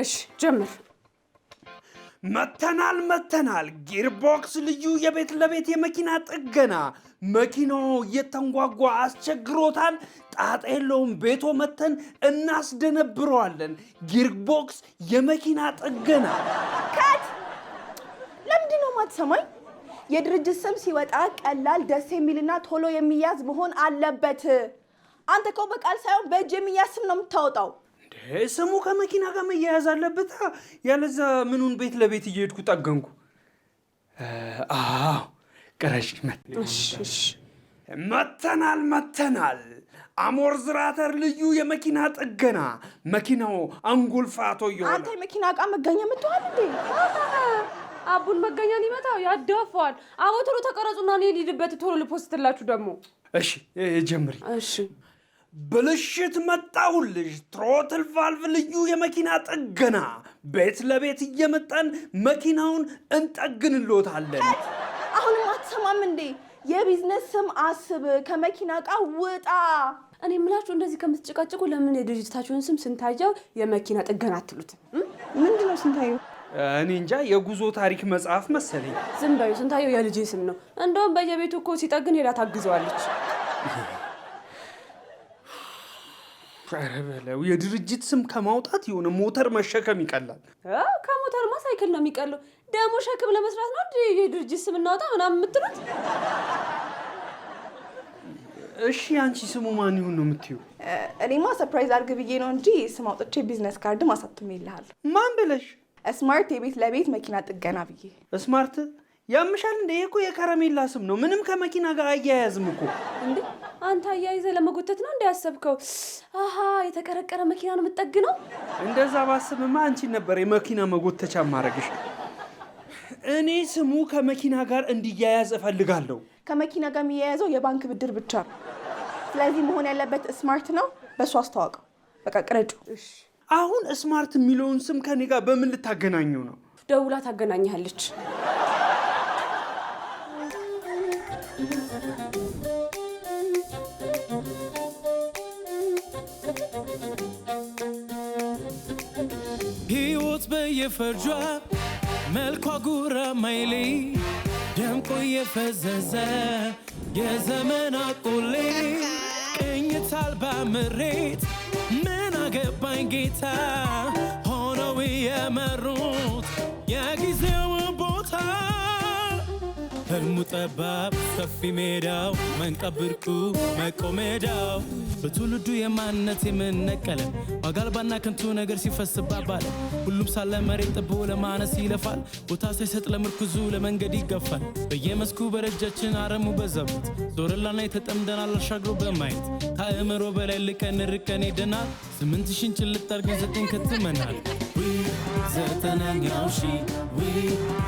እሺ ጀምር መተናል ጊርቦክስ ልዩ የቤት ለቤት የመኪና ጥገና መኪናው የተንጓጓ አስቸግሮታል ጣጣ የለውም ቤቶ መተን እናስደነብረዋለን ጊርቦክስ የመኪና ጥገና ካት ለምንድን ነው ማትሰማኝ የድርጅት ስም ሲወጣ ቀላል ደስ የሚልና ቶሎ የሚያዝ መሆን አለበት አንተ እኮ በቃል ሳይሆን በእጅ የሚያዝ ስም ነው የምታወጣው ስሙ ከመኪና ጋር መያያዝ አለበት ያለዛ ምኑን ቤት ለቤት እየሄድኩ ጠገንኩ አዎ ቀረሽ እሺ መተናል አሞርዝራተር ልዩ የመኪና ጥገና መኪናው አንጎልፋቶ ይሆናል አንተ የመኪና ዕቃ መገኛ ምትሆን እንዴ አቡን መገኛን ይመታው ያዳፋል አቦ ቶሎ ተቀረጹና እኔ ልሂድበት ቶሎ ልፖስትላችሁ ደግሞ እሺ ጀምሪ እሺ ብልሽት መጣሁልሽ ትሮትል ቫልቭ ልዩ የመኪና ጥገና ቤት ለቤት እየመጣን መኪናውን እንጠግንልዎታለን አሁንም አትሰማም እንዴ የቢዝነስ ስም አስብ ከመኪና ዕቃ ውጣ እኔ ምላችሁ እንደዚህ ከምትጨቃጨቁ ለምን የድርጅታችሁን ስም ስንታየው የመኪና ጥገና አትሉት ምንድነው ስንታየው እኔ እንጃ የጉዞ ታሪክ መጽሐፍ መሰለኝ ዝም በዩ ስንታየው የልጄ ስም ነው እንደውም በየቤቱ እኮ ሲጠግን ሄዳ ታግዘዋለች ፈረበለው የድርጅት ስም ከማውጣት የሆነ ሞተር መሸከም ይቀላል ከሞተርማ ሳይክል ነው የሚቀለው ደሞ ሸክም ለመስራት ነው እንዴ የድርጅት ስም እናውጣ ምናምን የምትሉት እሺ አንቺ ስሙ ማን ይሁን ነው የምትዩ እኔማ ሰርፕራይዝ አድርግ ብዬ ነው እንጂ ስም አውጥቼ ቢዝነስ ካርድ ማሳተም ይልሃል ማን ብለሽ ስማርት የቤት ለቤት መኪና ጥገና ብዬ ስማርት ያምሻል እንደ እኮ የከረሜላ ስም ነው ምንም ከመኪና ጋር አያያዝም እኮ እንዴ አንተ አያይዘ ለመጎተት ነው እንዲያሰብከው አሃ የተቀረቀረ መኪና ነው የምትጠግነው እንደዛ ባስብማ አንቺ ነበር የመኪና መጎተቻ ማረግሽ እኔ ስሙ ከመኪና ጋር እንዲያያዝ እፈልጋለሁ ከመኪና ጋር የሚያያዘው የባንክ ብድር ብቻ ነው ስለዚህ መሆን ያለበት ስማርት ነው በሱ አስተዋውቀው በቃ ቅረጩ አሁን ስማርት የሚለውን ስም ከኔ ጋር በምን ልታገናኘው ነው ደውላ ታገናኛለች ሕይወት በየፈርጇ መልኳ ጉራ ማይሌ ደምቆ የፈዘዘ የዘመን አቆሌ ቅኝት አልባ ምሬት ምን አገባኝ ጌታ ሆነው የመሩት የጊዜው ቦታ ህልሙ ጠባብ ሰፊ ሜዳው መንቀብርቁ መቆሜዳው በትውልዱ የማንነት የምንነቀለ ዋጋልባና ከንቱ ነገር ሲፈስባባለ ሁሉም ሳለ መሬት ጥቦ ለማነስ ይለፋል ቦታ ሳይሰጥ ለምርኩዙ ለመንገድ ይገፋል በየመስኩ በረጃችን አረሙ በዛበት ዞረላና የተጠምደናል አሻግሮ በማየት ከአእምሮ በላይ ልቀን ርቀን ሄደናል 8,000 ጭልጥ አርገን 9 ከትመናል ዘጠነኛው ሺ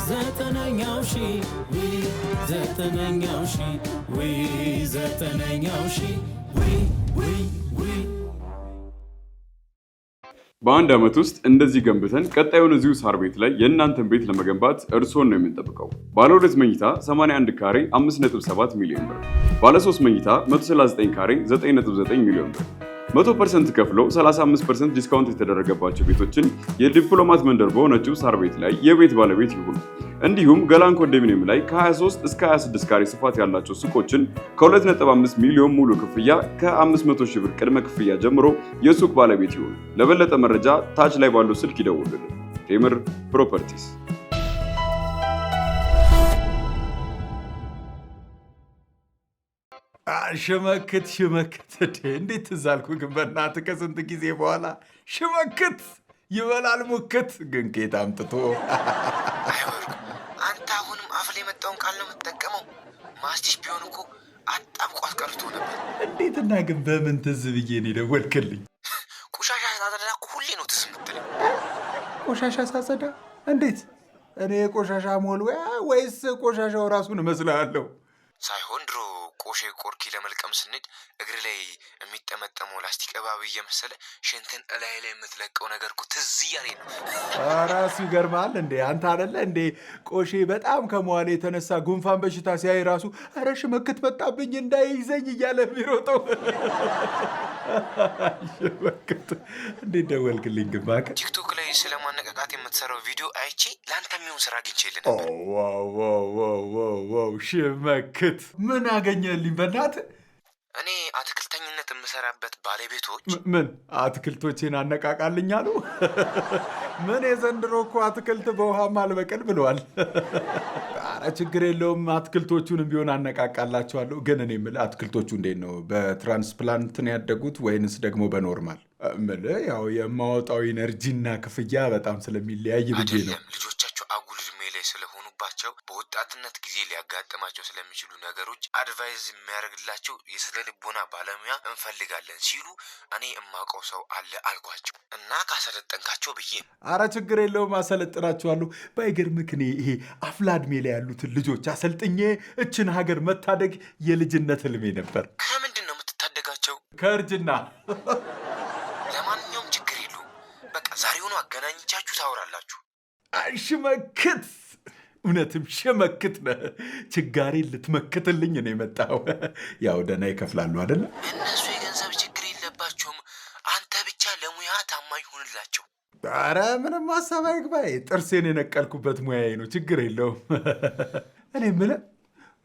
ዘጠነኛው ሺ ዘጠነኛው ሺ ዘጠነኛው ሺ በአንድ ዓመት ውስጥ እንደዚህ ገንብተን ቀጣዩን እዚሁ ሳር ቤት ላይ የእናንተን ቤት ለመገንባት እርሶን ነው የምንጠብቀው። ባለ 2 መኝታ 81 ካሬ 5.7 ሚሊዮን ብር፣ ባለ 3 መኝታ 139 ካሬ 9.9 ሚሊዮን ብር 100% ከፍለው 35% ዲስካውንት የተደረገባቸው ቤቶችን የዲፕሎማት መንደር በሆነችው ሳር ቤት ላይ የቤት ባለቤት ይሁኑ። እንዲሁም ገላን ኮንዶሚኒየም ላይ ከ23 እስከ 26 ካሬ ስፋት ያላቸው ሱቆችን ከ2.5 ሚሊዮን ሙሉ ክፍያ ከ500 ሺህ ብር ቅድመ ክፍያ ጀምሮ የሱቅ ባለቤት ይሁኑ። ለበለጠ መረጃ ታች ላይ ባለው ስልክ ይደውሉልን። ቴምር ፕሮፐርቲስ። ሽመክት እንዴት ትዛልኩ ግን በእናትህ ከስንት ጊዜ በኋላ ሽመክት ይበላል ሙክት ግን ኬት አምጥቶ አንተ አሁንም አፍ ላይ የመጣውን ቃል ነው የምትጠቀመው ማስቲሽ ቢሆን እኮ አጣብቆ አስቀርቶ ነበር እንዴትና ግን በምን ትዝ ብዬ ነው የደወልክልኝ ቆሻሻ ሳጸዳ እኮ ሁሌ ነው ትዝ የምትለኝ ቆሻሻ ሳጸዳ እንዴት እኔ ቆሻሻ ሞልወያ ወይስ ቆሻሻው ራሱን እመስላለሁ? ሳይሆን ድሮ ቆሼ ቆርኪ ለመልቀም ስንሄድ እግር ላይ የሚጠመጠመው ላስቲክ እባብ እየመሰለ ሽንትን እላይ ላይ የምትለቀው ነገር እኮ ትዝ እያለኝ ነው። ራሱ ይገርማል እንዴ አንተ አይደለ እንዴ ቆሼ በጣም ከመዋሌ የተነሳ ጉንፋን በሽታ ሲያይ ራሱ ኧረ ሽመክት መጣብኝ እንዳይዘኝ እያለ የሚሮጠው። ሽመክት እንዴት ደወልክልኝ? ግንባክ ቲክቶክ ላይ ስለማነቃቃት የምትሰራው ቪዲዮ አይቼ ለአንተ የሚሆን ስራ አግኝቼልህ ነበር። ዋው ሽመክት ምን አገኘልኝ? በእናትህ እኔ አትክልተኝነት የምሰራበት ባለቤቶች ምን አትክልቶቼን አነቃቃልኝ አሉ? ምን የዘንድሮ እኮ አትክልት በውሃም አልበቀል ብለዋል። ኧረ ችግር የለውም አትክልቶቹንም ቢሆን አነቃቃላቸዋለሁ። ግን እኔ የምልህ አትክልቶቹ እንዴት ነው? በትራንስፕላንት ነው ያደጉት ወይንስ ደግሞ በኖርማል? የምልህ ያው የማወጣው ኢነርጂና ክፍያ በጣም ስለሚለያይ ብዬ ነው። ልጆቻቸው አጉል እድሜ ላይ ስለሆኑባቸው በወጣትነት ጊዜ ሊያጋጥማቸው ስለሚችሉ ነገሮች አድቫይዝ የሚያደርግላቸው የስነ ልቦና ባለሙያ እንፈልጋለን ሲሉ እኔ የማውቀው ሰው አለ አልኳቸው እና ካሰለጠንካቸው ብዬ። አረ ችግር የለውም አሰለጥናቸዋለሁ። ባይገርምህ እኔ ይሄ አፍላ እድሜ ላይ ያሉትን ልጆች አሰልጥኜ እችን ሀገር መታደግ የልጅነት ህልሜ ነበር። ከምንድን ነው የምትታደጋቸው? ከእርጅና። ለማንኛውም ችግር የለውም በቃ ዛሬውኑ አገናኝቻችሁ ታወራላችሁ። ሽመክት እውነትም ሽመክት ነህ። ችጋሬን ልትመክትልኝ ነው የመጣው። ያው ደህና ይከፍላሉ አይደለ? እነሱ የገንዘብ ችግር የለባቸውም። አንተ ብቻ ለሙያ ታማኝ ሁንላቸው። ኧረ ምንም ሀሳብ አይግባኝ። ጥርሴን የነቀልኩበት ሙያዬ ነው። ችግር የለውም። እኔ የምልህ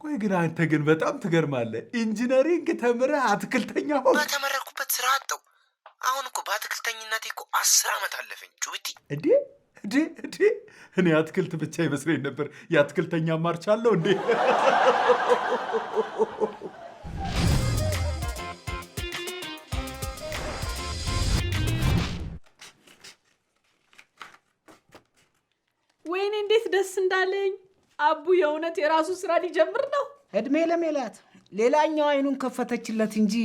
ቆይ ግን አንተ ግን በጣም ትገርማለህ። ኢንጂነሪንግ ተምረህ አትክልተኛ ሆንክ? በተመረኩበት ስራ አጣው። አሁን እኮ በአትክልተኝነቴ እኮ 10 ዓመት አለፈኝ። ጩቢቲ እንዴ እኔ አትክልት ብቻ ይመስለኝ ነበር። የአትክልተኛ ማርች አለው እንዴ? ወይኔ እንዴት ደስ እንዳለኝ። አቡ የእውነት የራሱ ስራ ሊጀምር ነው። እድሜ ለሜላት ሌላኛው አይኑን ከፈተችለት እንጂ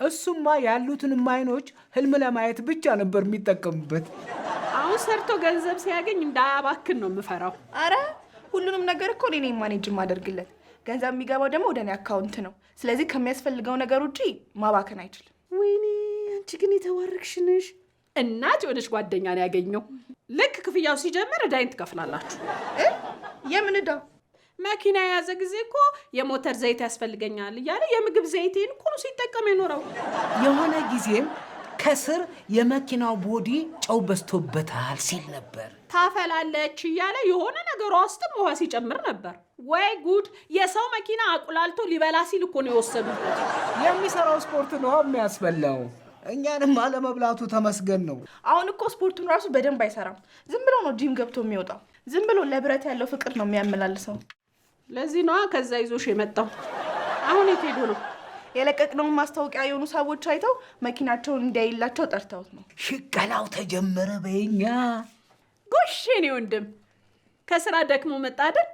እሱማ ያሉትንም አይኖች ህልም ለማየት ብቻ ነበር የሚጠቀምበት። አሁን ሰርቶ ገንዘብ ሲያገኝ እንዳያባክን ነው የምፈራው። አረ ሁሉንም ነገር እኮ እኔ ነኝ ማኔጅ የማደርግለት። ገንዘብ የሚገባው ደግሞ ወደ እኔ አካውንት ነው። ስለዚህ ከሚያስፈልገው ነገር ውጪ ማባከን አይችልም። ወይኔ አንቺ ግን የተዋረክሽ ነሽ። እናት የሆነች ጓደኛ ነው ያገኘው። ልክ ክፍያው ሲጀምር ዕዳይን ትከፍላላችሁ። የምን ዕዳ? መኪና የያዘ ጊዜ እኮ የሞተር ዘይት ያስፈልገኛል እያለ የምግብ ዘይቴን እኮ ነው ሲጠቀም የኖረው። የሆነ ጊዜም ከስር የመኪናው ቦዲ ጨው በዝቶበታል ሲል ነበር። ታፈላለች እያለ የሆነ ነገሯ ውስጥም ውሃ ሲጨምር ነበር። ወይ ጉድ! የሰው መኪና አቁላልቶ ሊበላ ሲል እኮ ነው የወሰዱበት። የሚሰራው ስፖርት ነው የሚያስበላው። እኛንም አለመብላቱ ተመስገን ነው። አሁን እኮ ስፖርቱን ራሱ በደንብ አይሰራም። ዝም ብሎ ነው ጂም ገብቶ የሚወጣው። ዝም ብሎ ለብረት ያለው ፍቅር ነው የሚያመላልሰው። ለዚህ ነዋ ከዛ ይዞሽ የመጣው። አሁን የት ሄዶ ነው? የለቀቅነውን ማስታወቂያ የሆኑ ሰዎች አይተው መኪናቸውን እንዲያይላቸው ጠርተውት ነው። ሽቀላው ተጀመረ በኛ። ጎሽ የኔ ወንድም ከስራ ደክሞ መጣ አይደል?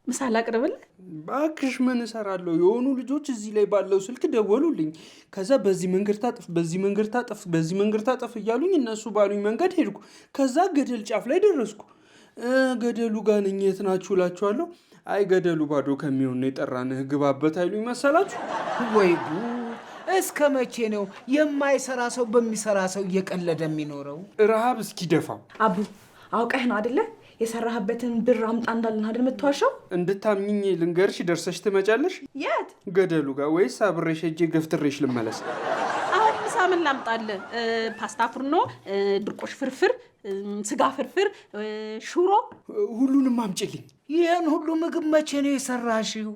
ምሳ ላቅርብልህ? እባክሽ ምን እሰራለሁ? የሆኑ ልጆች እዚህ ላይ ባለው ስልክ ደወሉልኝ። ከዛ በዚህ መንገድ ታጠፍ፣ በዚህ መንገድ ታጠፍ፣ በዚህ መንገድ ታጠፍ እያሉኝ እነሱ ባሉኝ መንገድ ሄድኩ። ከዛ ገደል ጫፍ ላይ ደረስኩ። ገደሉ ጋር ነኝ። የት ናችሁ እላችኋለሁ። አይ ገደሉ ባዶ ከሚሆን ነው የጠራንህ ግባበት አይሉኝ መሰላችሁ? ወይ ጉድ! እስከ መቼ ነው የማይሰራ ሰው በሚሰራ ሰው እየቀለደ የሚኖረው? ረሃብ እስኪደፋው። አቡ አውቀህ ነው አይደለ የሰራህበትን ብር አምጣ እንዳልን አይደል የምትዋሸው? እንድታምኚኝ ልንገርሽ፣ ደርሰሽ ትመጫለሽ። የት? ገደሉ ጋር ወይስ አብሬሽ ሄጄ ገፍትሬሽ ልመለስ? አሁን ምሳ ምን ላምጣልህ? ፓስታ ፍርኖ፣ ድርቆሽ ፍርፍር፣ ስጋ ፍርፍር፣ ሽሮ፣ ሁሉንም አምጪልኝ። ይህን ሁሉ ምግብ መቼ ነው የሰራሽው?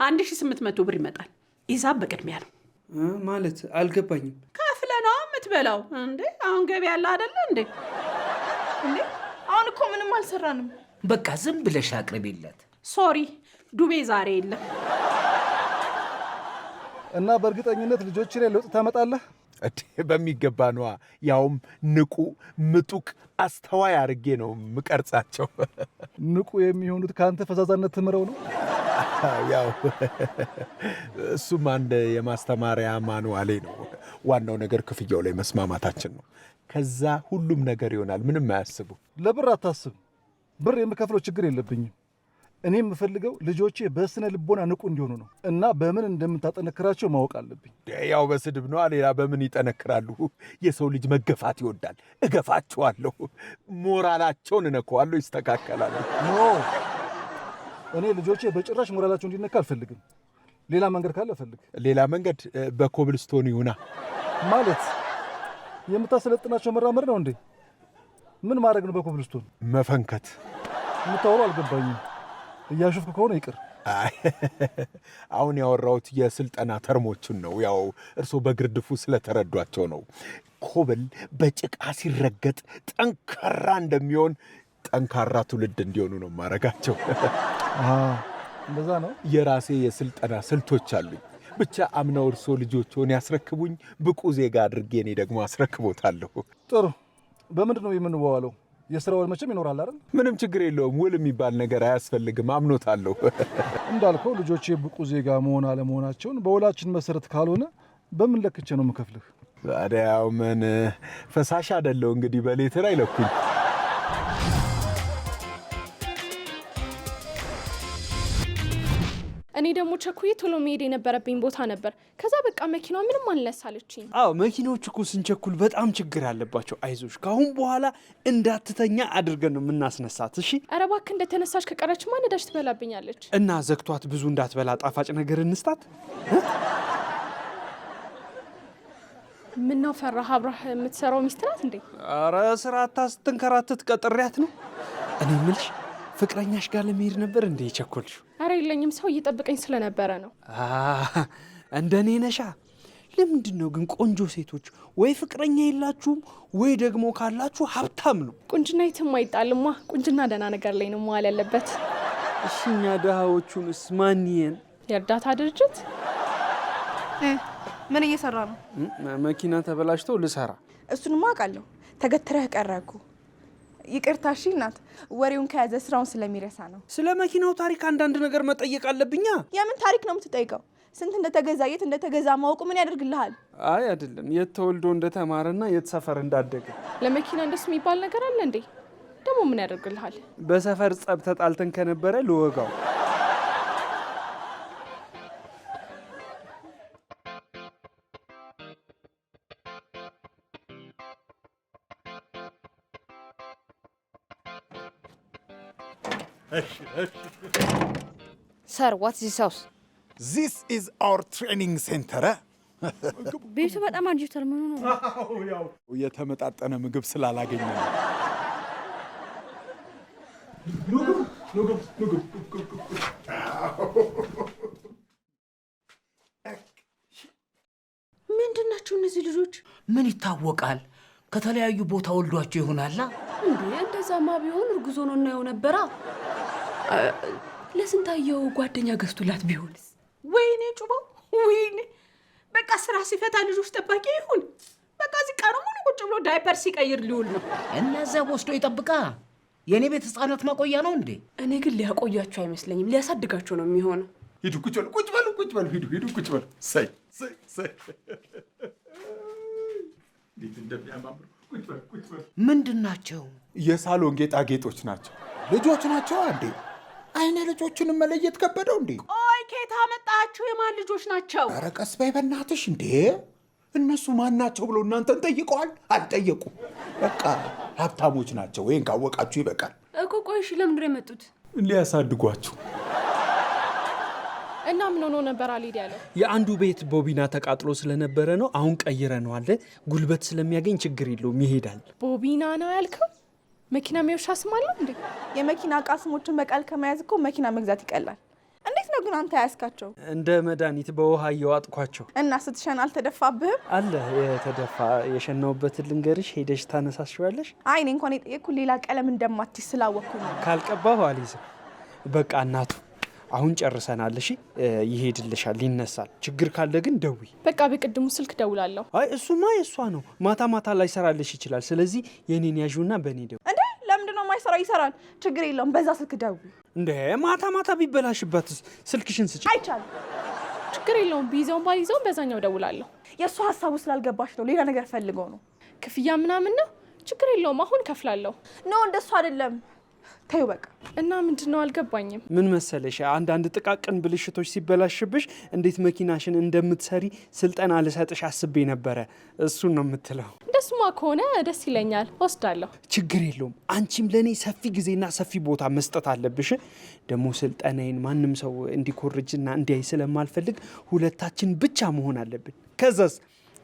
1800 ብር ይመጣል። ሂሳብ በቅድሚያ ነው ማለት አልገባኝም። ከፍለ ነው የምትበላው እንዴ? አሁን ገቢ ያለ አይደለ እንዴ? እንዴ አሁን እኮ ምንም አልሰራንም። በቃ ዝም ብለሽ አቅርቢለት። ሶሪ ዱቤ ዛሬ የለም። እና በእርግጠኝነት ልጆች ላይ ለውጥ ታመጣለህ? በሚገባ ነዋ። ያውም ንቁ፣ ምጡቅ፣ አስተዋይ አድርጌ ነው ምቀርጻቸው። ንቁ የሚሆኑት ከአንተ ፈዛዛነት ትምረው ነው? ያው እሱም አንድ የማስተማሪያ ማኑዋሌ ነው። ዋናው ነገር ክፍያው ላይ መስማማታችን ነው። ከዛ ሁሉም ነገር ይሆናል። ምንም አያስቡ። ለብር አታስብ። ብር የምከፍለው ችግር የለብኝም። እኔ የምፈልገው ልጆቼ በስነ ልቦና ንቁ እንዲሆኑ ነው እና በምን እንደምታጠነክራቸው ማወቅ አለብኝ። ያው በስድብ ነው፣ ሌላ በምን ይጠነክራሉ? የሰው ልጅ መገፋት ይወዳል። እገፋቸዋለሁ፣ ሞራላቸውን እነካዋለሁ፣ ይስተካከላሉ። ኖ እኔ ልጆቼ በጭራሽ ሞራላቸው እንዲነካ አልፈልግም። ሌላ መንገድ ካለ ፈልግ። ሌላ መንገድ በኮብልስቶን ይሁና። ማለት የምታሰለጥናቸው መራመድ ነው እንዴ? ምን ማድረግ ነው በኮብልስቶን? መፈንከት። የምታወራው አልገባኝም። እያሾፍክ ከሆነ ይቅር። አሁን ያወራሁት የስልጠና ተርሞችን ነው። ያው እርሶ በግርድፉ ስለተረዷቸው ነው። ኮብል በጭቃ ሲረገጥ ጠንካራ እንደሚሆን ጠንካራ ትውልድ እንዲሆኑ ነው ማረጋቸው። እንደዛ ነው። የራሴ የስልጠና ስልቶች አሉኝ። ብቻ አምናው እርሶ ልጆችን ያስረክቡኝ፣ ብቁ ዜጋ አድርጌ እኔ ደግሞ አስረክቦታለሁ። ጥሩ። በምንድን ነው የምንዋዋለው? የሥራ ውል መቼም ይኖራል አይደል? ምንም ችግር የለውም። ውል የሚባል ነገር አያስፈልግም። አምኖታለሁ። እንዳልከው ልጆቼ ብቁ ዜጋ መሆን አለመሆናቸውን በውላችን መሰረት ካልሆነ በምን ለክቼ ነው የምከፍልህ? ታዲያው ምን ፈሳሽ አይደለው እንግዲህ በሌትር አይለኩኝ። እኔ ደግሞ ቸኩዬ ቶሎ መሄድ የነበረብኝ ቦታ ነበር። ከዛ በቃ መኪናው ምንም አልነሳለችኝ። አዎ መኪናዎች እኮ ስንቸኩል በጣም ችግር አለባቸው። አይዞሽ፣ ካሁን በኋላ እንዳትተኛ አድርገን ነው የምናስነሳት። እሺ? ኧረ እባክህ እንደተነሳች ከቀረችማ ነዳጅ ትበላብኛለች። እና ዘግቷት ብዙ እንዳትበላ ጣፋጭ ነገር እንስጣት። ምነው ፈራህ? አብራህ የምትሰራው ሚስት ናት እንዴ? ኧረ ስራ ስትንከራተት ቀጥሬያት ነው። እኔ የምልሽ ፍቅረኛሽ ጋር ለመሄድ ነበር እንዴ የቸኮልሽው? ኧረ የለኝም፣ ሰው እየጠበቀኝ ስለነበረ ነው። እንደኔ ነሻ። ለምንድን ነው ግን ቆንጆ ሴቶች ወይ ፍቅረኛ የላችሁም ወይ ደግሞ ካላችሁ ሀብታም ነው? ቁንጅና የትም አይጣልማ። ቁንጅና ደህና ነገር ላይ ነው መዋል ያለበት። እሺ እኛ ድሃዎቹንስ ማን ይየን? የእርዳታ ድርጅት። ምን እየሰራ ነው? መኪና ተበላሽቶ ልሰራ። እሱንማ አውቃለሁ። ተገትረህ ቀረኩ። ይቅርታ እሺ እናት፣ ወሬውን ከያዘ ስራውን ስለሚረሳ ነው። ስለ መኪናው ታሪክ አንዳንድ ነገር መጠየቅ አለብኛ። የምን ታሪክ ነው የምትጠይቀው? ስንት እንደተገዛ የት እንደተገዛ ማወቁ ምን ያደርግልሃል? አይ አይደለም፣ የት ተወልዶ እንደተማረና የት ሰፈር እንዳደገ። ለመኪና እንደሱ የሚባል ነገር አለ እንዴ? ደግሞ ምን ያደርግልሃል? በሰፈር ጸብ ተጣልተን ከነበረ ልወጋው። Sir, what's this house? This is our training center. ቤቱ በጣም አጅቷል። ምን ነው? ያው የተመጣጠነ ምግብ ስላላገኘ ነው። ምንድን ናቸው እነዚህ ልጆች? ምን ይታወቃል? ከተለያዩ ቦታ ወልዷቸው ይሆናላ። እንዴ እንደዛማ ቢሆን እርጉዞ ነው እናየው ነበራ። ለስንታየው ጓደኛ ገዝቶላት ቢሆንስ? ወይኔ ጩባው፣ ወይኔ በቃ ስራ ሲፈታ ልጆች ጠባቂ ይሁን። በቃ እዚህ ቀኑ ሙሉ ቁጭ ብሎ ዳይፐር ሲቀይር ሊውል ነው። እነዛ ወስዶ ይጠብቃ። የኔ ቤት ህፃናት ማቆያ ነው እንዴ? እኔ ግን ሊያቆያቸው አይመስለኝም፣ ሊያሳድጋቸው ነው የሚሆነው። ሂዱ ቁጭ በሉ፣ ቁጭ በሉ፣ ቁጭ በሉ፣ ሂዱ ቁጭ በሉ። ሰይ ሰይ ሰይ እንዴት እንደሚያማምሩ። ቁጭ በሉ፣ ቁጭ በሉ። ምንድን ናቸው? የሳሎን ጌጣጌጦች ናቸው። ልጆች ናቸው እንዴ? አይነ ልጆቹንም መለየት ከበደው እንዴ? ቆይ ከየት አመጣችሁ? የማን ልጆች ናቸው? ኧረ ቀስ በይ በእናትሽ። እንዴ እነሱ ማን ናቸው ብሎ እናንተን ጠይቀዋል? አልጠየቁም። በቃ ሀብታሞች ናቸው። ወይን ካወቃችሁ ይበቃል እኮ። ቆይ እሺ ለምንድን ነው የመጡት? ሊያሳድጓችሁ። እና ምን ሆኖ ነበር አልሄድ ያለው? የአንዱ ቤት ቦቢና ተቃጥሎ ስለነበረ ነው። አሁን ቀይረነዋል። ጉልበት ስለሚያገኝ ችግር የለውም፣ ይሄዳል። ቦቢና ነው ያልከው? መኪና የሚወሻ ስም አለው እንዴ? የመኪና እቃ ስሞችን በቃል ከመያዝ እኮ መኪና መግዛት ይቀላል። እንዴት ነው ግን አንተ ያስካቸው? እንደ መድኃኒት በውሃ እየዋጥኳቸው። እና ስትሸን አልተደፋብህም? አለ የተደፋ። የሸናውበትን ልንገርሽ፣ ሄደሽ ታነሳሽዋለሽ። አይ እኔ እንኳን የጠየኩት ሌላ ቀለም እንደማትሽ ስላወቅኩኝ ነው። ካልቀባሁ አልይዝም። በቃ እናቱ አሁን ጨርሰናል። እሺ ይሄድልሻል፣ ይነሳል። ችግር ካለ ግን ደዊ። በቃ በቅድሙ ስልክ ደውላለሁ። አይ እሱማ የእሷ ነው። ማታ ማታ ላይ ሰራልሽ ይችላል። ስለዚህ የኔን ያዥውና በእኔ ደዊ። እንዴ ለምንድን ነው የማይሰራው? ይሰራል፣ ችግር የለውም። በዛ ስልክ ደዊ። እንዴ ማታ ማታ ቢበላሽበትስ? ስልክሽን ስጪ። አይቻልም። ችግር የለውም። ቢይዘውን ባይዘውን በዛኛው ደውላለሁ። የእሱ ሀሳቡ ስላልገባሽ ነው። ሌላ ነገር ፈልገው ነው። ክፍያ ምናምን ነው። ችግር የለውም። አሁን ከፍላለሁ። ኖ እንደሱ አይደለም። ተይው በቃ። እና ምንድነው አልገባኝም። ምን መሰለሽ አንዳንድ ጥቃቅን ብልሽቶች ሲበላሽብሽ እንዴት መኪናሽን እንደምትሰሪ ስልጠና ልሰጥሽ አስቤ ነበረ። እሱን ነው የምትለው? እንደሱማ ከሆነ ደስ ይለኛል፣ ወስዳለሁ። ችግር የለውም። አንቺም ለኔ ሰፊ ጊዜና ሰፊ ቦታ መስጠት አለብሽ። ደግሞ ስልጠናዬን ማንም ሰው እንዲኮርጅና እንዲያይ ስለማልፈልግ ሁለታችን ብቻ መሆን አለብን። ከዛስ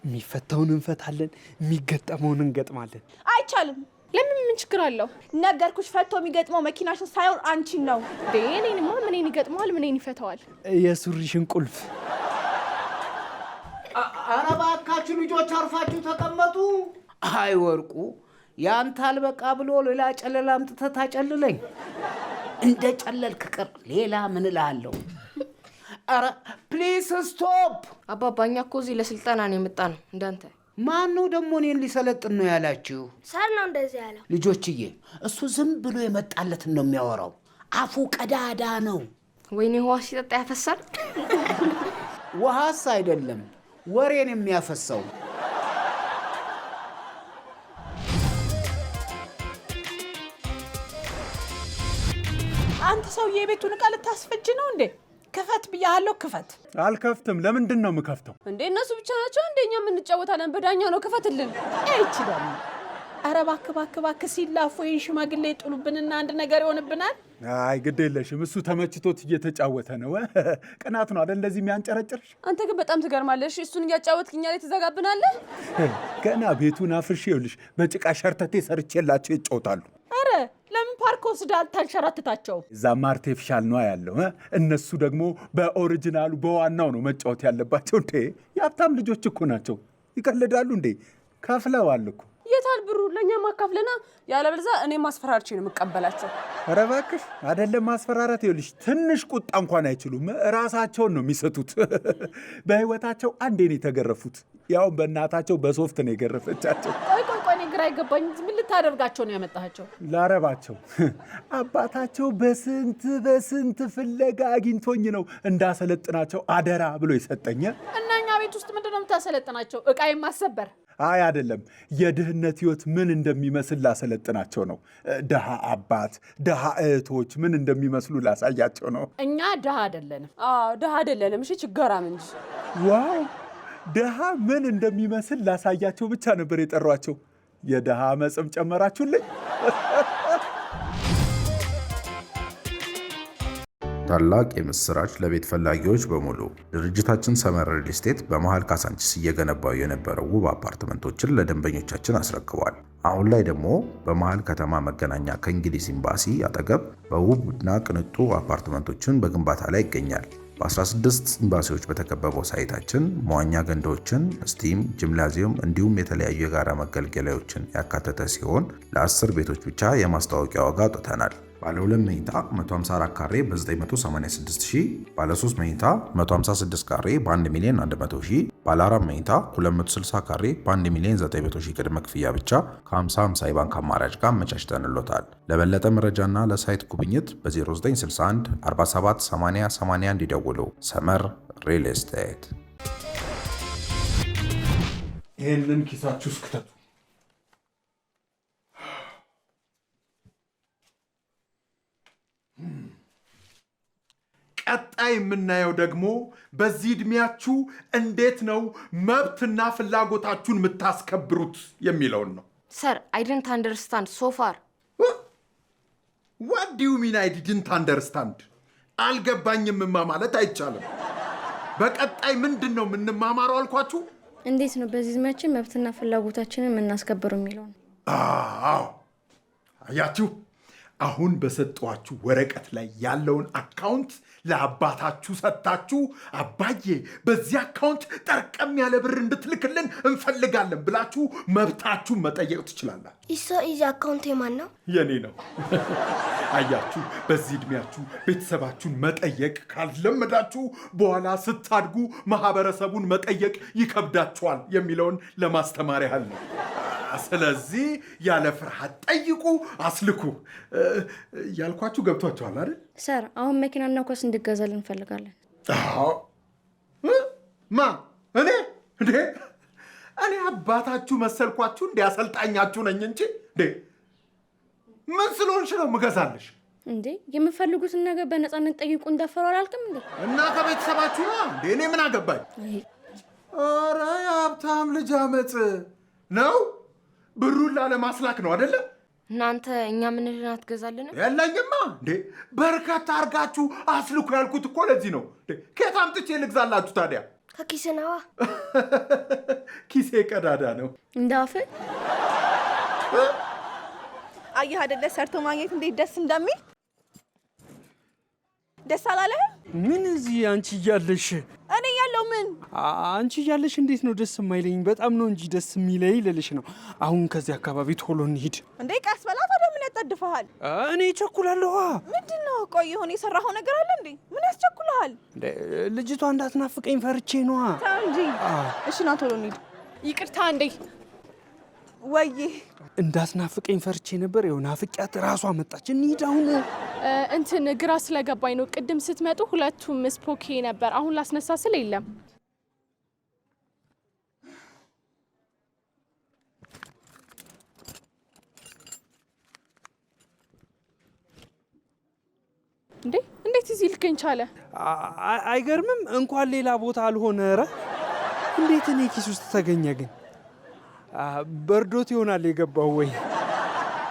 የሚፈታውን እንፈታለን፣ የሚገጠመውን እንገጥማለን። አይቻልም። ለምን? ምን ችግር አለው? ነገርኩሽ፣ ፈቶ የሚገጥመው መኪናሽን ሳይሆን አንቺን ነው። እኔንማ ምንን ይገጥመዋል? ምንን ይፈታዋል? የሱሪሽን ቁልፍ። ኧረ እባካችሁ ልጆች አርፋችሁ ተቀመጡ። አይ ወርቁ፣ ያንተ አልበቃ ብሎ ሌላ ጨለላ አምጥተህ ታጨልለኝ። እንደ ጨለልክ ቅር ሌላ ምን እልሃለሁ? ኧረ ፕሊስ ስቶፕ። አባባኛ እኮ እዚህ ለስልጠና ነው የመጣ ነው እንዳንተ። ማነው ደግሞ እኔን ሊሰለጥን ነው ያላችሁ? ሰር ነው እንደዚህ ያለው። ልጆችዬ፣ እሱ ዝም ብሎ የመጣለትን ነው የሚያወራው። አፉ ቀዳዳ ነው። ወይኔ ውሃ ሲጠጣ ያፈሳል። ውሃስ አይደለም ወሬን የሚያፈሰው። አንተ ሰውዬ የቤቱን ዕቃ ልታስፈጅ ነው እንዴ? ክፈት ብያለሁ፣ ክፈት። አልከፍትም። ለምንድን ነው የምከፍተው? እንዴ እነሱ ብቻ ናቸው እንደኛ የምንጫወታለን። በዳኛ ነው። ክፈትልን። አይችልም። ኧረ እባክህ ሲላፉ ይህን ሽማግሌ ይጥሉብንና አንድ ነገር ይሆንብናል። አይ ግድ የለሽም። እሱ ተመችቶት እየተጫወተ ነው። ቅናት ነው አይደል እንደዚህ የሚያንጨረጭርሽ? አንተ ግን በጣም ትገርማለሽ። እሱን እያጫወትክ እኛ ላይ ትዘጋብናለህ። ገና ቤቱን አፍርሼ ይኸውልሽ በጭቃ ሸርተቴ ሰርቼላቸው ይጫወታሉ። ኧረ ለምን ፓርክ ወስደህ አልታንሸራትታቸው? እዛማ አርቴፊሻል ነው ያለው። እነሱ ደግሞ በኦሪጂናሉ በዋናው ነው መጫወት ያለባቸው። እንዴ የሀብታም ልጆች እኮ ናቸው። ይቀልዳሉ እንዴ? ከፍለዋል እኮ። የታል ብሩ? ለእኛ ማካፍለና፣ ያለበለዚያ እኔ ማስፈራርቼ ነው የምቀበላቸው። ኧረ እባክሽ አይደለም ማስፈራራት። ይኸውልሽ ትንሽ ቁጣ እንኳን አይችሉም። ራሳቸውን ነው የሚሰጡት። በህይወታቸው አንዴ ነው የተገረፉት። ያው በእናታቸው በሶፍት ነው የገረፈቻቸው። ቆይ ግራ አይገባኝ። ምን ልታደርጋቸው ነው ያመጣቸው? ላረባቸው። አባታቸው በስንት ፍለጋ አግኝቶኝ ነው እንዳሰለጥናቸው አደራ ብሎ የሰጠኝ። እና እኛ ቤት ውስጥ ምንድነው የምታሰለጥናቸው? ዕቃ የማሰበር? አይ አይደለም፣ የድህነት ህይወት ምን እንደሚመስል ላሰለጥናቸው ነው። ድሃ አባት፣ ድሃ እህቶች ምን እንደሚመስሉ ላሳያቸው ነው። እኛ ድሃ አይደለንም። ድሃ አይደለንም። እሺ ችጋራም እንጂ። ዋው፣ ድሃ ምን እንደሚመስል ላሳያቸው ብቻ ነበር የጠሯቸው። የድሃ መጽም ጨመራችሁልኝ። ታላቅ የምስራች ለቤት ፈላጊዎች በሙሉ ድርጅታችን ሰመር ሪል ስቴት በመሃል ካሳንቺስ እየገነባው የነበረው ውብ አፓርትመንቶችን ለደንበኞቻችን አስረክቧል። አሁን ላይ ደግሞ በመሃል ከተማ መገናኛ ከእንግሊዝ ኤምባሲ አጠገብ በውብና ቅንጡ አፓርትመንቶችን በግንባታ ላይ ይገኛል። በ16 ኤምባሲዎች በተከበበው ሳይታችን መዋኛ ገንዳዎችን፣ ስቲም፣ ጂምናዚየም እንዲሁም የተለያዩ የጋራ መገልገያዎችን ያካተተ ሲሆን ለ10 ቤቶች ብቻ የማስታወቂያ ዋጋ አውጥተናል። ባለ 2 መኝታ 154 ካሬ በ986 ሺህ፣ ባለ 3 መኝታ 156 ካሬ በ1 ሚሊዮን 100 ሺህ፣ ባለ 4 መኝታ 260 ካሬ በ1 ሚሊዮን 900 ሺህ ቅድመ ክፍያ ብቻ ከ50/50 የባንክ አማራጭ ጋር አመቻችተንሎታል። ለበለጠ መረጃና ለሳይት ጉብኝት በ0961 47 80 81 ይደውሉ። ሰመር ሪል ስቴት። ይህንን ኪሳችሁ እስክተቱ። ቀጣይ የምናየው ደግሞ በዚህ እድሜያችሁ እንዴት ነው መብትና ፍላጎታችሁን የምታስከብሩት የሚለውን ነው። ሰር አይ ዲድንት አንደርስታንድ ሶ ፋር። ዋት ዱ ዩ ሚን አይ ዲድንት አንደርስታንድ? አልገባኝምማ ማለት አይቻልም። በቀጣይ ምንድን ነው የምንማማረው አልኳችሁ? እንዴት ነው በዚህ እድሜያችን መብትና ፍላጎታችንን የምናስከብረው የሚለው ነው። አዎ አያችሁ፣ አሁን በሰጧችሁ ወረቀት ላይ ያለውን አካውንት ለአባታችሁ ሰጥታችሁ አባዬ በዚህ አካውንት ጠርቀም ያለ ብር እንድትልክልን እንፈልጋለን ብላችሁ መብታችሁን መጠየቅ ትችላላችሁ። ኢሶ ኢዚ አካውንት የማን ነው? የኔ ነው። አያችሁ፣ በዚህ እድሜያችሁ ቤተሰባችሁን መጠየቅ ካልለመዳችሁ በኋላ ስታድጉ ማህበረሰቡን መጠየቅ ይከብዳችኋል የሚለውን ለማስተማር ያህል ነው። ስለዚህ ያለ ፍርሃት ጠይቁ፣ አስልኩ ያልኳችሁ ገብቷችኋል አይደል? ሰር አሁን መኪናና ኳስ እንድገዛልን እንፈልጋለን። እኔ እኔ አባታችሁ መሰልኳችሁ? እንደ አሰልጣኛችሁ ነኝ እንጂ ምን ስለሆንሽ ነው የምገዛልሽ? እንዴ የምፈልጉትን ነገር በነፃነት ጠይቁ እንዳፈሩ አላልክም እንዴ? እና ከቤተሰባችሁ ነው እንዴ? እኔ ምን አገባኝ? ኧረ የሀብታም ልጅ አመፅ ነው። ብሩን ላለማስላክ ነው አይደለም? እናንተ እኛ ምንልን አትገዛልን? የለኝማ እንዴ በርካታ አርጋችሁ አስልኩ ያልኩት እኮ ለዚህ ነው። ከየት አምጥቼ ልግዛላችሁ ታዲያ? ከኪስ ነዋ። ኪሴ ቀዳዳ ነው እንዳፈ አየህ አይደለ ሰርቶ ማግኘት እንዴት ደስ እንደሚል። ደስ አላለህም? ምን እዚህ አንቺ እያለሽ እኔ ያለው ምን አንቺ እያለሽ እንዴት ነው ደስ የማይለኝ? በጣም ነው እንጂ ደስ የሚለኝ ልልሽ ነው። አሁን ከዚህ አካባቢ ቶሎ እንሂድ። እንዴ ቀስ በላ። ታዲያ ምን ያጣድፈሃል? እኔ እቸኩላለሁ። ምንድን ነው? ቆይ የሆነ የሰራኸው ነገር አለ እንዴ? ምን ያስቸኩልሃል? ልጅቷ እንዳትናፍቀኝ ፈርቼ ነዋ። ተው እንጂ። እሺ ና ቶሎ እንሂድ። ይቅርታ እንዴ ወይ እንዳትናፍቀኝ ፈርቼ ነበር። ይኸው ናፍቂያት ራሷ መጣች። እንሂድ አሁን። እንትን ግራ ስለገባኝ ነው። ቅድም ስትመጡ ሁለቱም ስፖኬ ነበር። አሁን ላስነሳ ስል የለም። እንዴ እንዴት እዚህ ልገኝ ቻለ? አይገርምም? እንኳን ሌላ ቦታ አልሆነ። ኧረ እንዴት እኔ ኪስ ውስጥ ተገኘ ግን? በርዶት ይሆናል የገባው። ወይ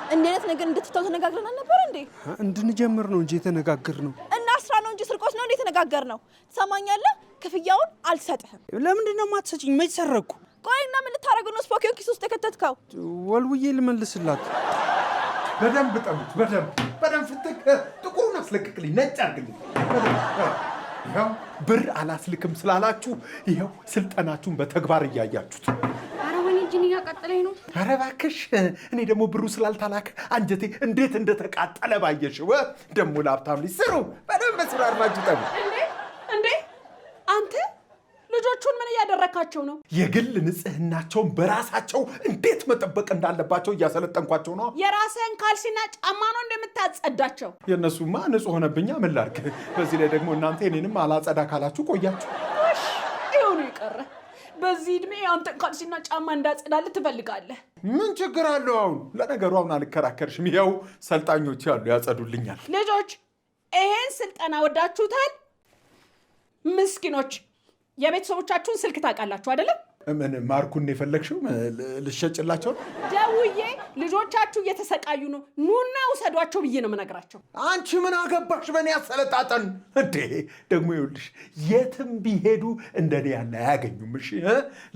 እንዴት አይነት ነገር እንድትተው ተነጋግረን አልነበር እንዴ? እንድንጀምር ነው እንጂ የተነጋገርነው። እና ስራ ነው እንጂ ስርቆት ነው እንዴ የተነጋገርነው? ትሰማኛለህ? ክፍያውን አልሰጥህም። ለምንድን ነው የማትሰጪኝ? መች ሰረኩ? ቆይና ምን ልታረግ ነው ስፖኪውን ኪስ ውስጥ የከተትከው? ወልውዬ ልመልስላት። በደንብ ጠሙት። በደንብ ፍትክ። ጥቁሩን አስለቅቅልኝ፣ ነጭ አድርግልኝ። ይኸው ብር አላስልክም ስላላችሁ ይኸው ስልጠናችሁን በተግባር እያያችሁት። ኧረ ወይኔ እጅን እያቃጠለኝ ነው። ኧረ እባክሽ እኔ ደግሞ ብሩ ስላልተላከ አንጀቴ እንዴት እንደተቃጠለ ባየሽው። ደግሞ ለሀብታም ልጅ ስሩ፣ በደንብ ስሩ። አርማችሁ ጠሙ። እንዴ አንተ ልጆቹን ምን እያደረካቸው ነው? የግል ንጽህናቸውን በራሳቸው እንዴት መጠበቅ እንዳለባቸው እያሰለጠንኳቸው ነው። የራስህን ካልሲና ጫማ ነው እንደምታጸዳቸው። የእነሱማ ንጹህ ሆነብኛ። ምን ላድርግ? በዚህ ላይ ደግሞ እናንተ እኔንም አላጸዳ ካላችሁ ቆያችሁ። ይሁኑ ይቀረ። በዚህ እድሜ አንተን ካልሲና ጫማ እንዳጸዳልህ ትፈልጋለህ? ምን ችግር አለው? አሁን ለነገሩ አሁን አልከራከርሽም። ይኸው ሰልጣኞች ያሉ ያጸዱልኛል። ልጆች ይሄን ስልጠና ወዳችሁታል? ምስኪኖች የቤተሰቦቻችሁን ስልክ ታውቃላችሁ አይደለም? ምን ማርኩን የፈለግሽው? ልሸጭላቸው ደውዬ ልጆቻችሁ እየተሰቃዩ ነው ኑና ውሰዷቸው ብዬ ነው የምነግራቸው። አንቺ ምን አገባሽ በእኔ ያሰለጣጠን እንዴ? ደግሞ ይኸውልሽ የትም ቢሄዱ እንደኔ ያለ አያገኙም። እሺ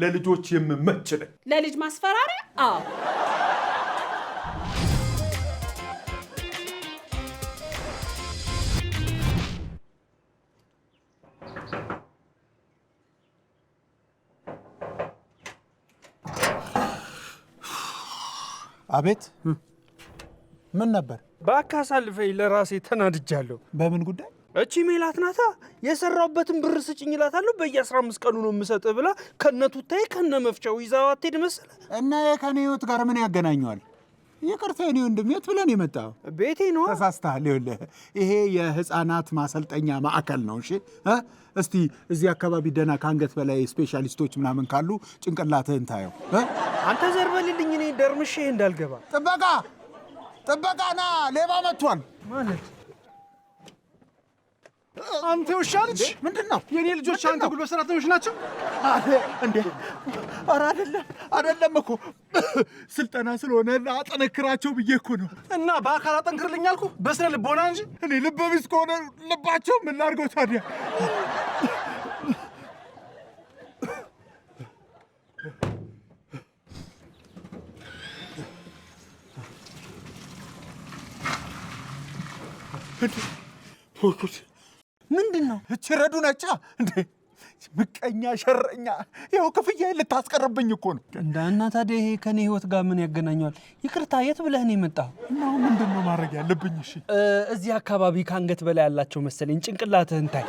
ለልጆች የምመች ነኝ። ለልጅ ማስፈራሪያ? አዎ አቤት። ምን ነበር? እባክህ አሳልፈኝ፣ ለራሴ ተናድጃለሁ። በምን ጉዳይ? እቺ ሜላት ናታ። የሰራሁበትን ብር ስጭኝ እላታለሁ። በየ15 ቀኑ ነው የምሰጥህ ብላ ከነቱታዬ ከነመፍቻው ይዛው አትሄድ መሰለህ። እና ከኔ ህይወት ጋር ምን ያገናኘዋል? ይቅርታ የኔ ወንድም፣ የት ብለን የመጣው? ቤቴ ነው። ተሳስተሃል። ይኸውልህ ይሄ የህፃናት ማሰልጠኛ ማዕከል ነው። እሺ እስቲ እዚህ አካባቢ ደህና ከአንገት በላይ ስፔሻሊስቶች ምናምን ካሉ ጭንቅላትህን ታየው። አንተ ዘርበልልኝ፣ እኔ ደርምሼ እንዳልገባ። ጥበቃ ና፣ ሌባ መጥቷል። ማለት አንተ ውሻ ልጅ! ምንድን ነው? የኔ ልጆች አንተ ጉልበት ሰራተኞች ናቸው እንዴ? ኧረ አይደለም እኮ ስልጠና ስለሆነ አጠነክራቸው ብዬ እኮ ነው። እና በአካል አጠንክርልኝ አልኩ፣ በስነ ልቦና እንጂ። እኔ ልበ ቢስ ከሆነ ልባቸው ምን ላድርገው ታዲያ? ምንድን ነው? እቺ ረዱ ነጫ እንዴ! ምቀኛ ሸረኛ! ይኸው ክፍያዬን ልታስቀርብኝ እኮ ነው። እና ታዲያ ይሄ ከኔ ህይወት ጋር ምን ያገናኘዋል? ይቅርታ፣ የት ብለህ ነው የመጣኸው? እና ምንድን ነው ማድረግ ያለብኝ? እሺ እዚህ አካባቢ ከአንገት በላይ ያላቸው መሰለኝ። ጭንቅላትህን ታይ።